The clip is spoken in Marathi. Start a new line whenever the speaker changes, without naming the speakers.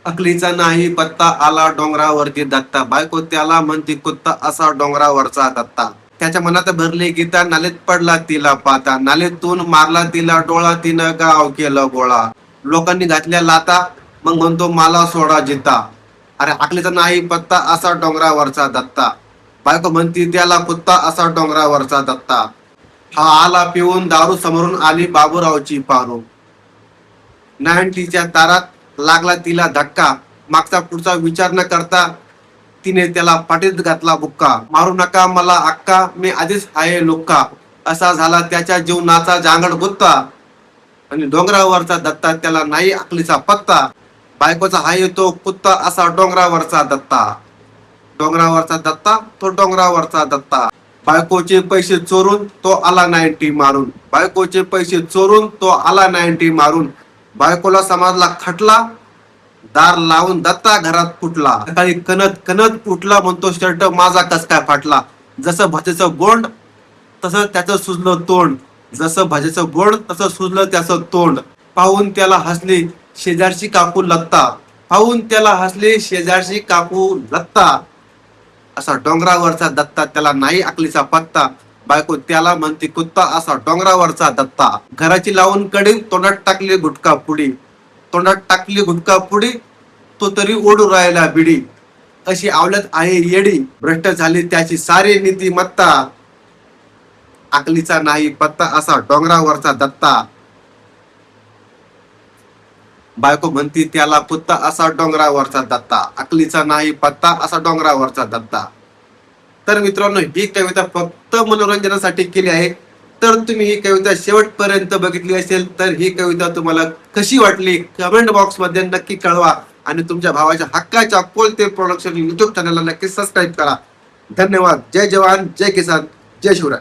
अकलीचा नाही पत्ता आला डोंगरावरती दत्ता, बायको त्याला म्हणती कुत्ता असा डोंगरावरचा दत्ता. त्याच्या मनात भरली गीता, नालेत पडला तिला पाता, नालेतून मारला तिला डोळा, तिनं गाव केलं गोळा. लोकांनी घातल्या लाता, मग म्हणतो मला सोडा जिता. अरे अकलीचा नाही पत्ता असा डोंगरावरचा दत्ता, बायको म्हणती त्याला कुत्ता असा डोंगरावरचा दत्ता. हा आला पिऊन दारू, समोरून आली बाबूरावची पारू. 90च्या तारात लागला तिला धक्का, मागचा पुढचा विचार न करता तिने त्याला पाठीत घातला बुक्का. मारू नका मला अक्का, मी आधीच आहे लुक्का, असा झाला त्याच्या जीवनाचा जांगड गुत्ता. आणि डोंगरावरचा दत्ता त्याला नाही अकलीचा पत्ता, बायकोचा हाय तो कुत्ता असा डोंगरावरचा दत्ता. डोंगरावरचा दत्ता तो डोंगरावरचा दत्ता. बायकोचे पैसे चोरून तो आला 90 मारून, बायकोचे पैसे चोरून तो आला 90 मारून. बायकोला समाजला खटला, दार लावून दत्ता घरात फुटला. सकाळी कणत कणत उठला, म्हणतो शर्ट माझा कस काय फाटला. जसं भाजेचं गोंड तसं त्याचं सुजलं तोंड, जसं भाजेचं गोंड तसं सुजलं त्याचं तोंड. पाहून त्याला हसली शेजारची काकू लत्ता, पाहून त्याला हसली शेजारची काकू लत्ता. असा डोंगरावरचा दत्ता त्याला नाही अकलीचा पत्ता, बायको त्याला म्हणते कुत्ता असा डोंगरावरचा दत्ता. घराची लावून कडी, तोंडात टाकली गुटखा पुडी, तोंडात टाकली गुटखा पुडी, तो तरी ओढू राहिला बिडी. अशी आवलत आहे येडी, भ्रष्ट झाली त्याची सारी नीतिमत्ता. अकलीचा नाही पत्ता असा डोंगरावरचा दत्ता, बायको म्हणती त्याला कुत्ता असा डोंगरावरचा दत्ता. अकलीचा नाही पत्ता असा डोंगरावरचा दत्ता. तर मित्रांनो, ही कविता फक्त मनोरंजनासाठी केली आहे. तर तुम्ही ही कविता शेवटपर्यंत बघितली असेल तर ही कविता तुम्हाला कशी वाटली कमेंट बॉक्स मध्ये नक्की कळवा. आणि तुमच्या भावाच्या हक्काच्या कोलते प्रोडक्शन युट्यूब चॅनलला नक्की सबस्क्राईब करा. धन्यवाद. जय जवान, जय किसान, जय शिवराय.